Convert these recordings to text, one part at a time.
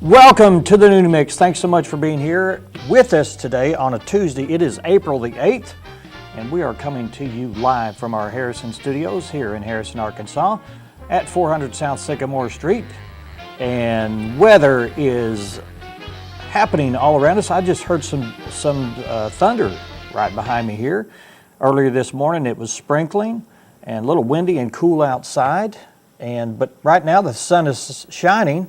Welcome to the Noon Mix. Thanks so much for being here with us today on a Tuesday. It is April the 8th, and we are coming to you live from our Harrison studios here in Harrison, Arkansas at 400 South Sycamore Street. And weather is happening all around us. I just heard some thunder right behind me here. Earlier this morning it was sprinkling and a little windy and cool outside. But right now the sun is shining.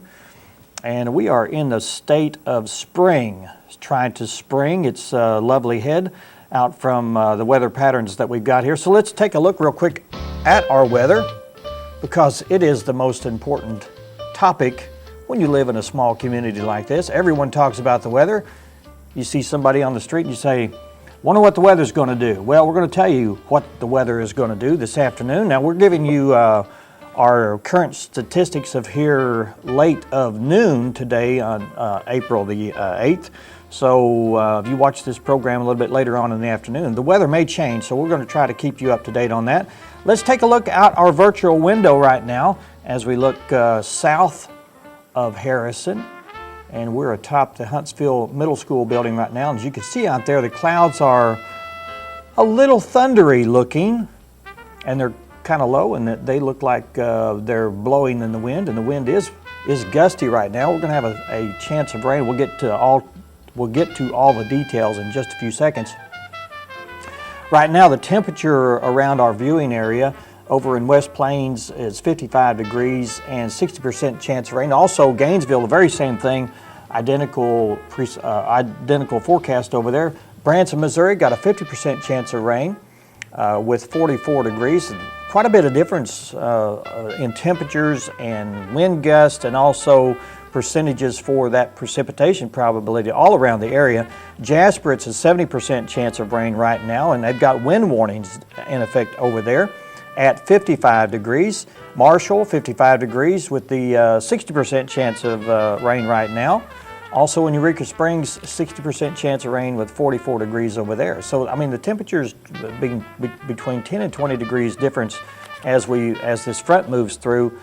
And we are in the state of spring. It's trying to spring its lovely head out from the weather patterns that we've got here. So let's take a look real quick at our weather, because it is the most important topic when you live in a small community like this. Everyone talks about the weather. You see somebody on the street and you say, wonder what the weather's going to do. Well, we're going to tell you what the weather is going to do this afternoon. Now, we're giving you our current statistics of here late of noon today on April the 8th. So if you watch this program a little bit later on in the afternoon, the weather may change, so we're going to try to keep you up to date on that. Let's take a look out our virtual window right now as we look south of Harrison. And we're atop the Huntsville Middle School building right now. And as you can see out there, the clouds are a little thundery looking, and they're kind of low, and they look like they're blowing in the wind, and the wind is gusty right now. We're going to have a chance of rain. We'll get to all the details in just a few seconds. Right now, the temperature around our viewing area over in West Plains is 55 degrees and 60% chance of rain. Also, Gainesville, the very same thing, identical forecast over there. Branson, Missouri, got a 50% chance of rain with 44 degrees. Quite a bit of difference in temperatures and wind gusts, and also percentages for that precipitation probability all around the area. Jasper, it's a 70% chance of rain right now, and they've got wind warnings in effect over there at 55 degrees. Marshall, 55 degrees with the 60% chance of rain right now. Also in Eureka Springs, 60% chance of rain with 44 degrees over there. So, I mean, the temperatures between 10 and 20 degrees difference as this front moves through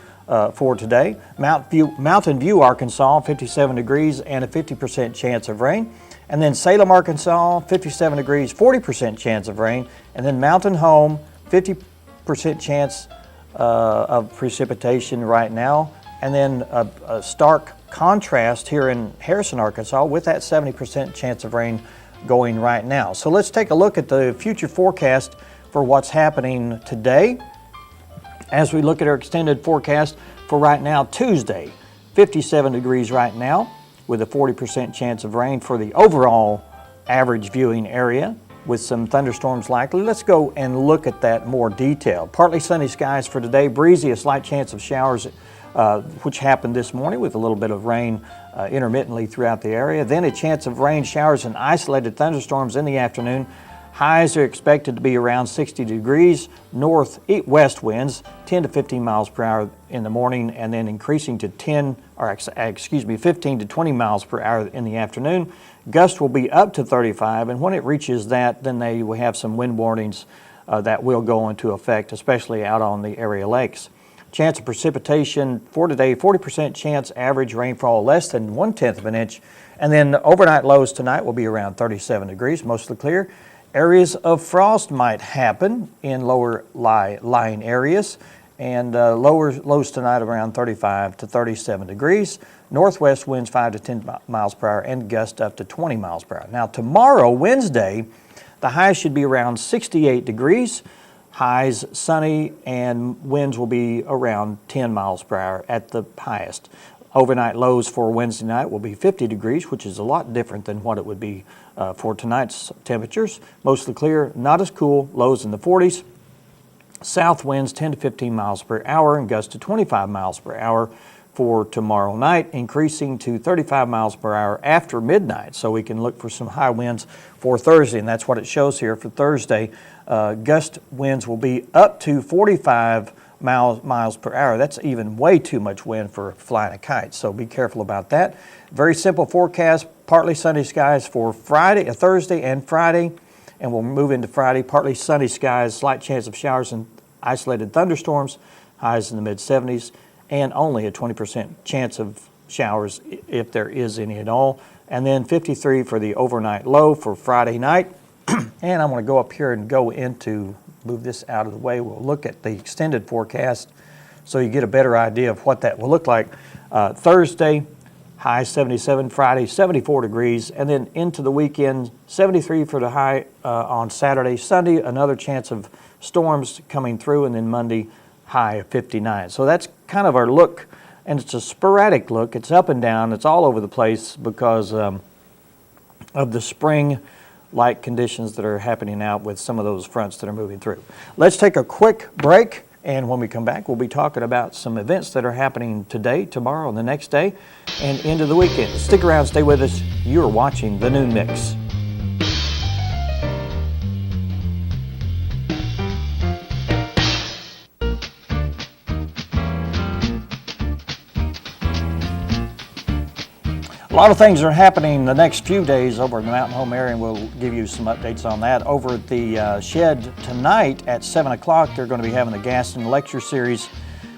for today. Mountain View, Arkansas, 57 degrees and a 50% chance of rain. And then Salem, Arkansas, 57 degrees, 40% chance of rain. And then Mountain Home, 50% chance of precipitation right now. And then a stark contrast here in Harrison, Arkansas, with that 70% chance of rain going right now. So let's take a look at the future forecast for what's happening today. As we look at our extended forecast for right now, Tuesday, 57 degrees right now with a 40% chance of rain for the overall average viewing area with some thunderstorms likely. Let's go and look at that more detailed. Partly sunny skies for today, breezy, a slight chance of showers which happened this morning with a little bit of rain intermittently throughout the area. Then a chance of rain, showers, and isolated thunderstorms in the afternoon. Highs are expected to be around 60 degrees, northwest winds 10 to 15 miles per hour in the morning, and then increasing to 15 to 20 miles per hour in the afternoon. Gusts will be up to 35, and when it reaches that, then they will have some wind warnings that will go into effect, especially out on the area lakes. Chance of precipitation for today, 40% chance average rainfall less than 1/10 of an inch. And then overnight lows tonight will be around 37 degrees, mostly clear. Areas of frost might happen in lower lying areas, and lows tonight around 35 to 37 degrees. Northwest winds 5 to 10 miles per hour and gusts up to 20 miles per hour. Now tomorrow, Wednesday, the high should be around 68 degrees. Highs sunny, and winds will be around 10 miles per hour at the highest. Overnight lows for Wednesday night will be 50 degrees, which is a lot different than what it would be for tonight's temperatures. Mostly clear, not as cool, lows in the 40s. South winds 10 to 15 miles per hour and gusts to 25 miles per hour for tomorrow night, increasing to 35 miles per hour after midnight. So we can look for some high winds for Thursday, and that's what it shows here for Thursday. Gust winds will be up to 45 miles per hour. That's even way too much wind for flying a kite, so be careful about that. Very simple forecast, partly sunny skies for Thursday and Friday, and we'll move into Friday. Partly sunny skies, slight chance of showers and isolated thunderstorms, highs in the mid-70s, and only a 20% chance of showers if there is any at all. And then 53 for the overnight low for Friday night. And I'm going to go up here and move this out of the way. We'll look at the extended forecast so you get a better idea of what that will look like. Thursday, high 77, Friday 74 degrees, and then into the weekend, 73 for the high on Saturday. Sunday, another chance of storms coming through, and then Monday, high of 59. So that's kind of our look, and it's a sporadic look. It's up and down. It's all over the place because of the spring-like conditions that are happening out with some of those fronts that are moving through. Let's take a quick break. And when we come back, we'll be talking about some events that are happening today, tomorrow, and the next day, and into the weekend. Stick around, stay with us. You're watching The Noon Mix. A lot of things are happening the next few days over in the Mountain Home area, and we'll give you some updates on that. Over at the Shed tonight at 7 o'clock, they're going to be having the Gaston Lecture Series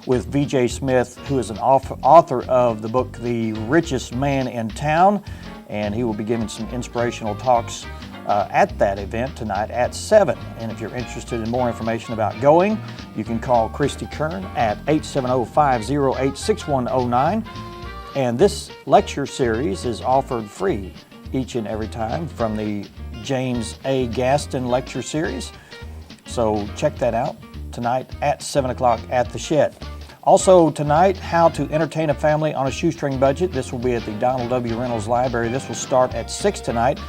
with V.J. Smith, who is an author of the book The Richest Man in Town, and he will be giving some inspirational talks at that event tonight at 7. And if you're interested in more information about going, you can call Christy Kern at 870-508-6109. And this lecture series is offered free each and every time from the James A. Gaston Lecture Series. So check that out tonight at 7 o'clock at the Shed. Also tonight, how to entertain a family on a shoestring budget. This will be at the Donald W. Reynolds Library. This will start at 6 tonight.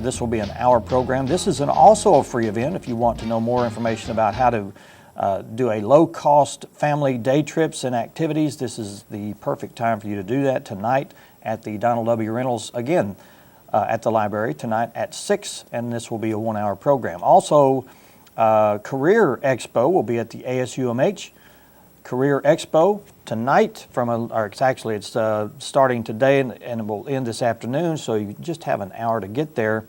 This will be an hour program. This is also a free event if you want to know more information about how to do a low-cost family day trips and activities. This is the perfect time for you to do that tonight at the Donald W. Reynolds, again, at the library tonight at 6, and this will be a 1-hour program. Also, Career Expo will be at the ASUMH. Career Expo tonight it's starting today and it will end this afternoon, so you just have an hour to get there.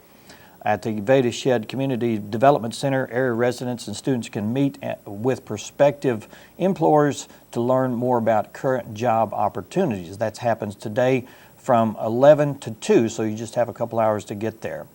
At the Veda Shed Community Development Center, area residents and students can meet with prospective employers to learn more about current job opportunities. That happens today from 11 to 2, so you just have a couple hours to get there.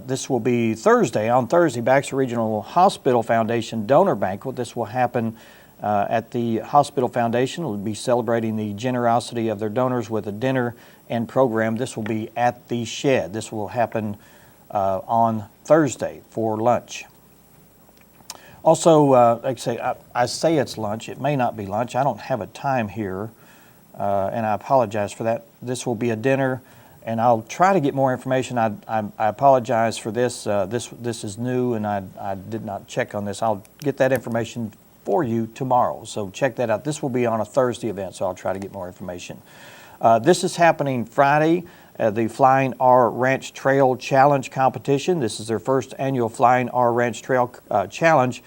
This will be Thursday. On Thursday, Baxter Regional Hospital Foundation Donor Banquet. This will happen at the Hospital Foundation. We'll be celebrating the generosity of their donors with a dinner and program. This will be at the Shed. This will happen on Thursday for lunch. Also, like I say it's lunch. It may not be lunch. I don't have a time here, and I apologize for that. This will be a dinner, and I'll try to get more information. I apologize for this. This is new, and I did not check on this. I'll get that information for you tomorrow, so check that out. This will be on a Thursday event, so I'll try to get more information. This is happening Friday, the Flying R Ranch Trail Challenge competition. This is their first annual Flying R Ranch Trail Challenge.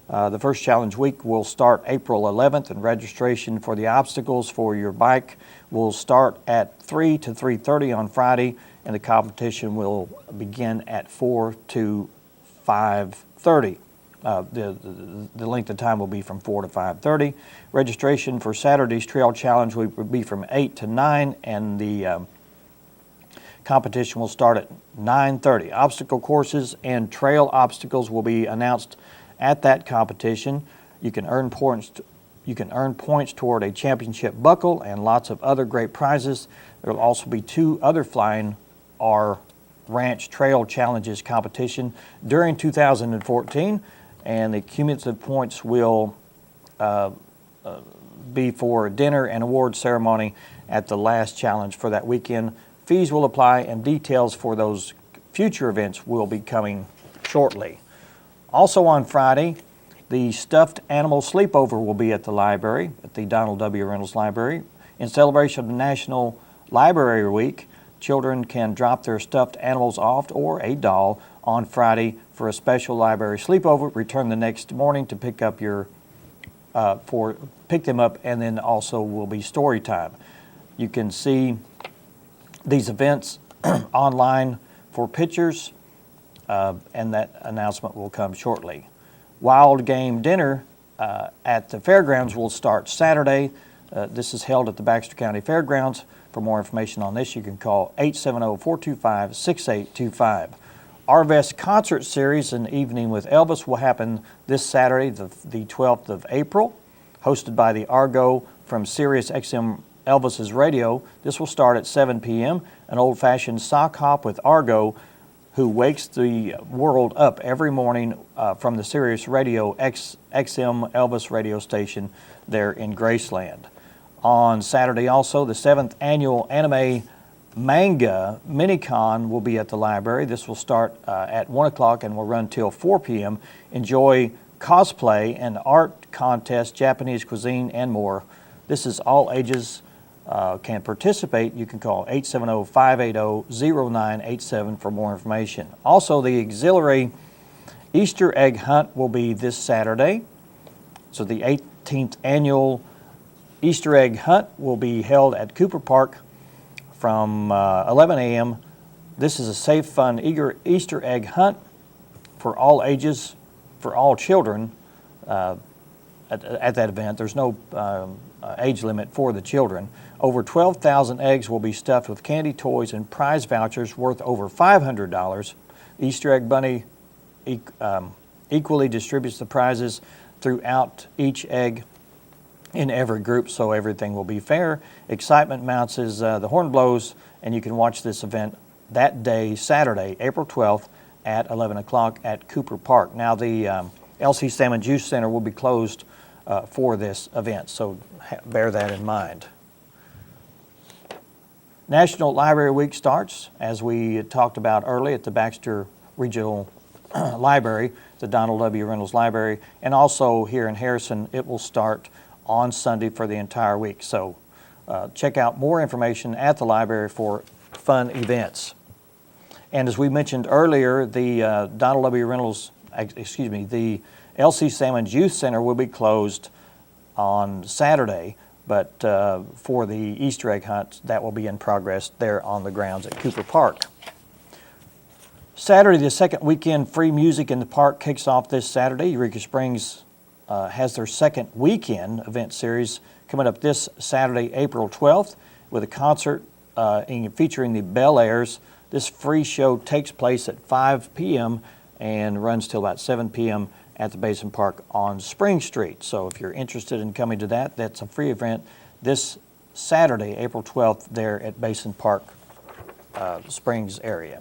The first challenge week will start April 11th, and registration for the obstacles for your bike will start at 3 to 3:30 on Friday, and the competition will begin at 4 to 5:30. The length of time will be from 4 to 5:30. Registration for Saturday's Trail Challenge will be from 8 to 9, and the competition will start at 9:30. Obstacle courses and trail obstacles will be announced at that competition. You can earn points toward a championship buckle and lots of other great prizes. There will also be 2 other Flying R Ranch Trail Challenges competition during 2014. And the cumulative points will be for a dinner and award ceremony at the last challenge for that weekend. Fees will apply, and details for those future events will be coming shortly. Also on Friday, the Stuffed Animal Sleepover will be at the library, at the Donald W. Reynolds Library. In celebration of the National Library Week, children can drop their stuffed animals off or a doll on Friday for a special library sleepover. Return the next morning to pick up pick them up, and then also will be story time. You can see these events online for pictures, and that announcement will come shortly. Wild Game Dinner at the fairgrounds will start Saturday. This is held at the Baxter County Fairgrounds. For more information on this, you can call 870-425-6825. Arvest Concert Series, an evening with Elvis, will happen this Saturday, the 12th of April, hosted by the Argo from Sirius XM Elvis's Radio. This will start at 7 p.m. An old-fashioned sock hop with Argo, who wakes the world up every morning from the Sirius Radio XM Elvis radio station there in Graceland. On Saturday also, the 7th annual Anime Manga Minicon will be at the library. This will start at 1 o'clock and will run till 4 p.m. Enjoy cosplay and art contest, Japanese cuisine, and more. This is all ages can participate. You can call 870-580-0987 for more information. Also, the auxiliary Easter egg hunt will be this Saturday. So the 18th annual Easter egg hunt will be held at Cooper Park from 11 a.m. This is a safe, fun, eager Easter egg hunt for all ages, for all children at that event. There's no age limit for the children. Over 12,000 eggs will be stuffed with candy, toys, and prize vouchers worth over $500. The Easter egg bunny equally distributes the prizes throughout each egg in every group, so everything will be fair. Excitement mounts as the horn blows, and you can watch this event that day, Saturday, April 12th at 11 o'clock at Cooper Park. Now, the LC Salmon Juice Center will be closed for this event, so bear that in mind. National Library Week starts, as we talked about early, at the Baxter Regional Library, the Donald W. Reynolds Library, and also here in Harrison, it will start on Sunday for the entire week. So check out more information at the library for fun events. And as we mentioned earlier, the Donald W. Reynolds, the LC Salmon Youth Center will be closed on Saturday, but for the Easter egg hunt, that will be in progress there on the grounds at Cooper Park. Saturday, the second weekend free music in the park kicks off this Saturday. Eureka Springs has their second weekend event series coming up this Saturday, April 12th, with a concert featuring the Bel Airs. This free show takes place at 5 p.m. and runs till about 7 p.m. at the Basin Park on Spring Street. So if you're interested in coming to that, that's a free event this Saturday, April 12th, there at Basin Park, Springs area.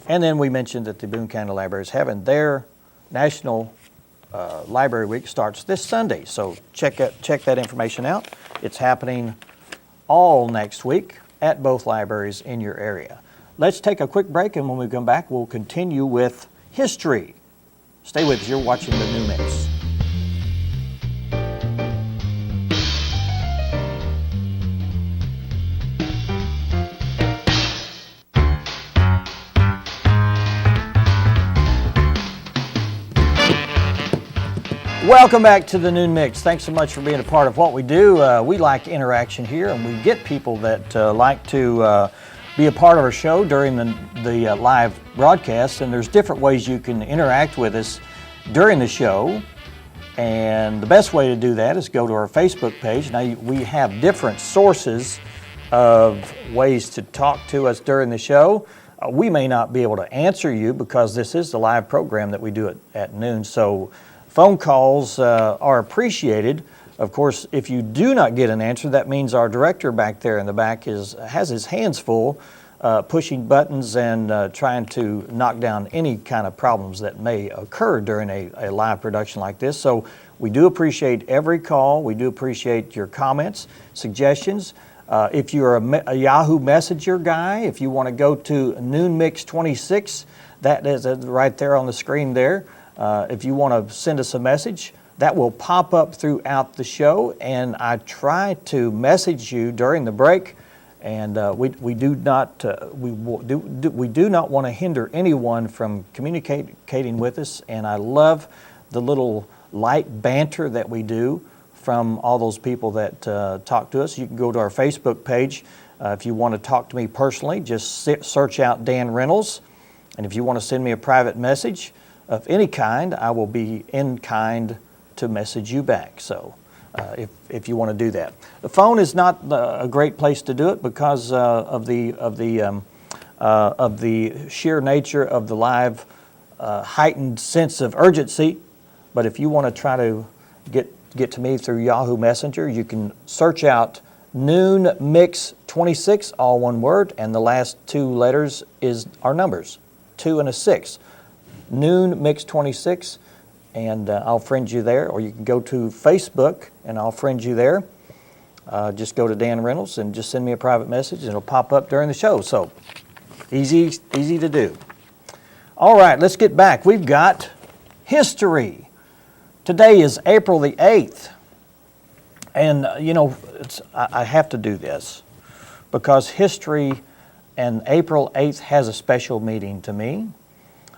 And then we mentioned that the Boone County Library is having their National Library Week starts this Sunday. So check that information out. It's happening all next week at both libraries in your area. Let's take a quick break, and when we come back, we'll continue with history. Stay with us. You're watching the New Mix. Welcome back to the Noon Mix. Thanks so much for being a part of what we do. We like interaction here, and we get people that like to be a part of our show during the live broadcast. And there's different ways you can interact with us during the show. And the best way to do that is go to our Facebook page. Now, we have different sources of ways to talk to us during the show. We may not be able to answer you because this is the live program that we do at noon. So phone calls are appreciated. Of course, if you do not get an answer, that means our director back there in the back has his hands full pushing buttons and trying to knock down any kind of problems that may occur during a live production like this. So we do appreciate every call. We do appreciate your comments, suggestions. If you're a Yahoo Messenger guy, if you want to go to Noon Mix 26, that is right there on the screen there. If you want to send us a message, that will pop up throughout the show, and I try to message you during the break. And we do not want to hinder anyone from communicating with us. And I love the little light banter that we do from all those people that talk to us. You can go to our Facebook page. If you want to talk to me personally, just search out Dan Reynolds. And if you want to send me a private message of any kind, I will be in kind to message you back. So if you want to do that. The phone is not a great place to do it because of the sheer nature of the live heightened sense of urgency. But if you want to try to get to me through Yahoo Messenger, you can search out Noon Mix 26, all one word, and the last two letters are numbers, 2 and a 6. Noon Mix 26, and I'll friend you there, or you can go to Facebook and I'll friend you there. Just go to Dan Reynolds and just send me a private message and it'll pop up during the show. So easy to do. All right, let's get back. We've got history. Today is April the 8th. And, I have to do this because history and April 8th has a special meaning to me.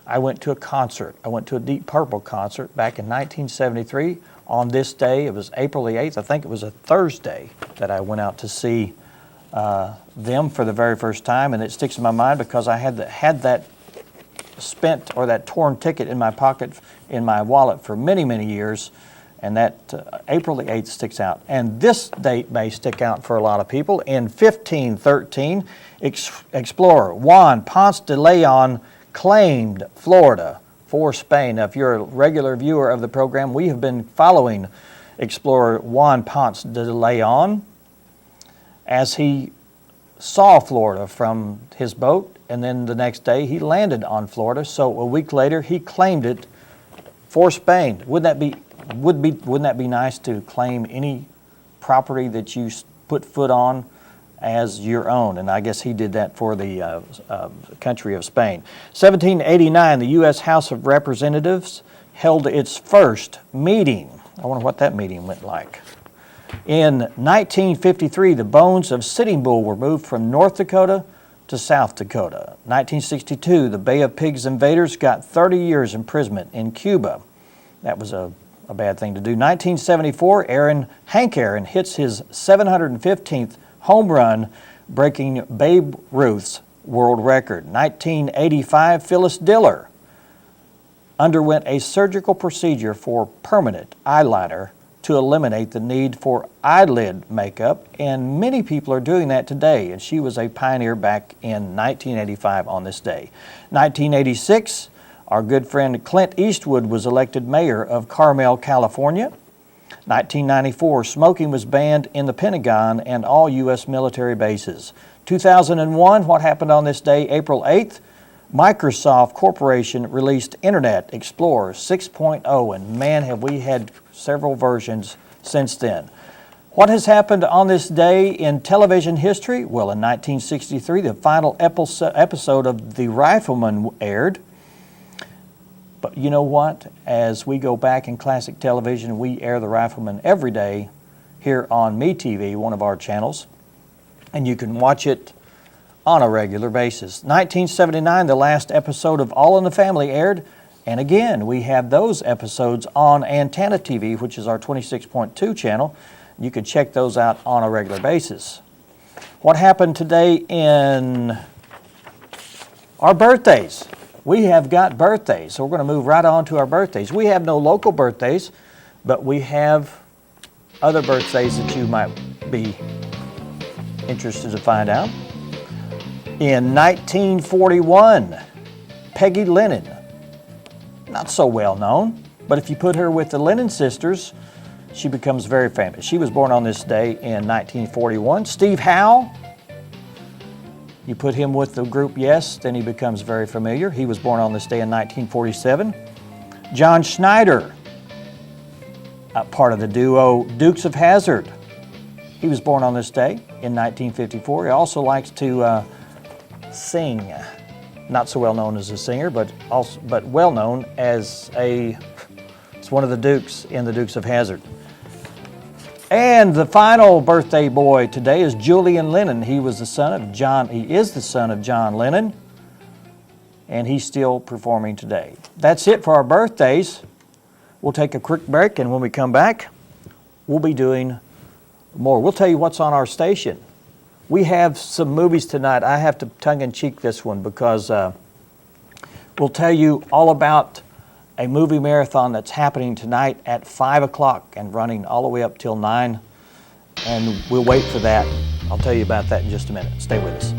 I went to a concert. I went to a Deep Purple concert back in 1973 on this day. It was April the 8th. I think it was a Thursday that I went out to see them for the very first time. And it sticks in my mind because I had that spent or that torn ticket in my pocket, in my wallet for many, many years. And that April the 8th sticks out. And this date may stick out for a lot of people. In 1513, explorer Juan Ponce de Leon claimed Florida for Spain. Now, if you're a regular viewer of the program, we have been following explorer Juan Ponce de Leon as he saw Florida from his boat, and then the next day he landed on Florida. So a week later, he claimed it for Spain. Wouldn't that be nice to claim any property that you put foot on as your own? And I guess he did that for the country of Spain. 1789, the U.S. House of Representatives held its first meeting. I wonder what that meeting went like. In 1953, the bones of Sitting Bull were moved from North Dakota to South Dakota. 1962, the Bay of Pigs invaders got 30 years imprisonment in Cuba. That was a bad thing to do. 1974, Hank Aaron hits his 715th home run, breaking Babe Ruth's world record. 1985, Phyllis Diller underwent a surgical procedure for permanent eyeliner to eliminate the need for eyelid makeup, and many people are doing that today, and she was a pioneer back in 1985 on this day. 1986, our good friend Clint Eastwood was elected mayor of Carmel, California. 1994, smoking was banned in the Pentagon and all U.S. military bases. 2001, what happened on this day, April 8th? Microsoft Corporation released Internet Explorer 6.0, and man, have we had several versions since then. What has happened on this day in television history? Well, in 1963, the final episode of The Rifleman aired. But you know what? As we go back in classic television, we air The Rifleman every day here on MeTV, one of our channels, and you can watch it on a regular basis. 1979, the last episode of All in the Family aired, and again, we have those episodes on Antenna TV, which is our 26.2 channel. You can check those out on a regular basis. What happened today in our birthdays? We have got birthdays, so we're going to move right on to our birthdays. We have no local birthdays, but we have other birthdays that you might be interested to find out. In 1941, Peggy Lennon, not so well known, but if you put her with the Lennon sisters, she becomes very famous. She was born on this day in 1941. Steve Howe, you put him with the group Yes, then he becomes very familiar. He was born on this day in 1947. John Schneider, part of the duo Dukes of Hazzard. He was born on this day in 1954. He also likes to sing. Not so well known as a singer, but well known as it's one of the Dukes in the Dukes of Hazzard. And the final birthday boy today is Julian Lennon. He is the son of John Lennon, and he's still performing today. That's it for our birthdays. We'll take a quick break, and when we come back, we'll be doing more. We'll tell you what's on our station. We have some movies tonight. I have to tongue-in-cheek this one because we'll tell you all about a movie marathon that's happening tonight at 5 o'clock and running all the way up till 9. And we'll wait for that. I'll tell you about that in just a minute. Stay with us.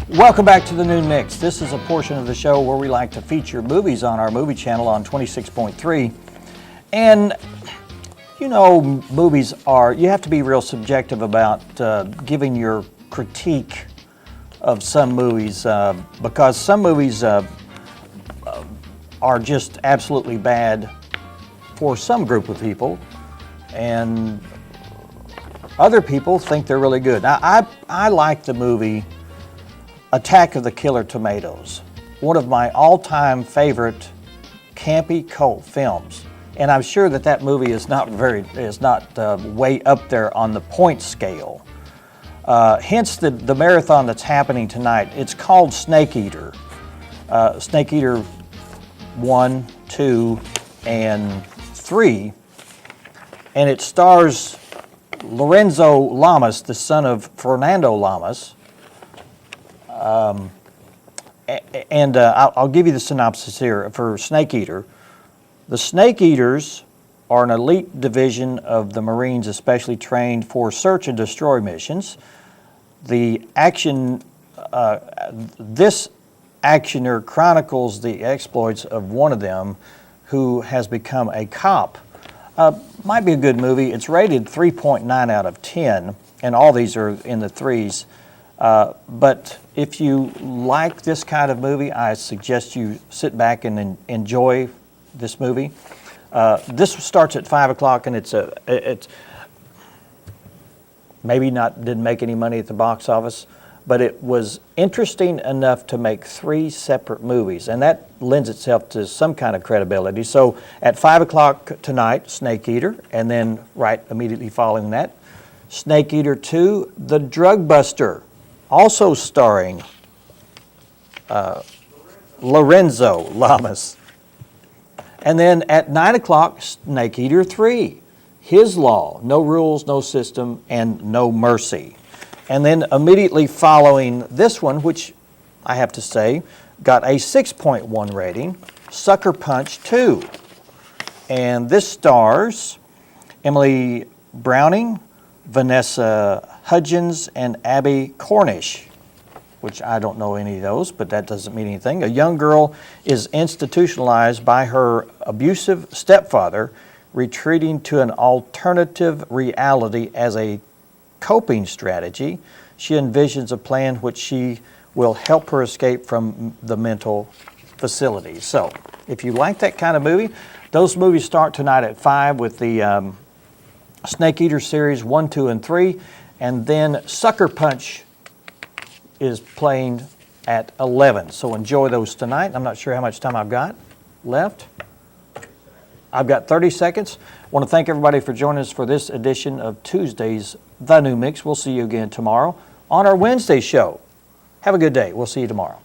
Welcome back to the Noon Mix. This is a portion of the show where we like to feature movies on our movie channel on 26.3. And, you know, movies are, you have to be real subjective about giving your critique of some movies because some movies are just absolutely bad for some group of people, and other people think they're really good. Now, I like the movie Attack of the Killer Tomatoes, one of my all-time favorite campy cult films, and I'm sure that movie is not way up there on the point scale. Hence the marathon that's happening tonight. It's called Snake Eater. Snake Eater 1, 2, and 3, and it stars Lorenzo Lamas, the son of Fernando Lamas. I'll give you the synopsis here for Snake Eater. The Snake Eaters are an elite division of the Marines especially trained for search and destroy missions. This actioner chronicles the exploits of one of them who has become a cop. Might be a good movie. It's rated 3.9 out of 10, and all these are in the threes. But if you like this kind of movie, I suggest you sit back and enjoy this movie. This starts at 5 o'clock, and it's maybe didn't make any money at the box office, but it was interesting enough to make 3 separate movies, and that lends itself to some kind of credibility. So at 5 o'clock tonight, Snake Eater, and then right immediately following that, Snake Eater 2, The Drug Buster, also starring Lorenzo Lamas. And then at 9 o'clock, Snake Eater 3, His Law, No Rules, No System, and No Mercy. And then immediately following this one, which I have to say got a 6.1 rating, Sucker Punch 2. And this stars Emily Browning, Vanessa Hudgens, and Abby Cornish, which I don't know any of those, but that doesn't mean anything. A young girl is institutionalized by her abusive stepfather, retreating to an alternative reality as a coping strategy. She envisions a plan which she will help her escape from the mental facility. So, if you like that kind of movie, those movies start tonight at 5 with the Snake Eater series 1, 2, and 3, and then Sucker Punch is playing at 11. So enjoy those tonight. I'm not sure how much time I've got left. I've got 30 seconds. I want to thank everybody for joining us for this edition of Tuesday's The New Mix. We'll see you again tomorrow on our Wednesday show. Have a good day. We'll see you tomorrow.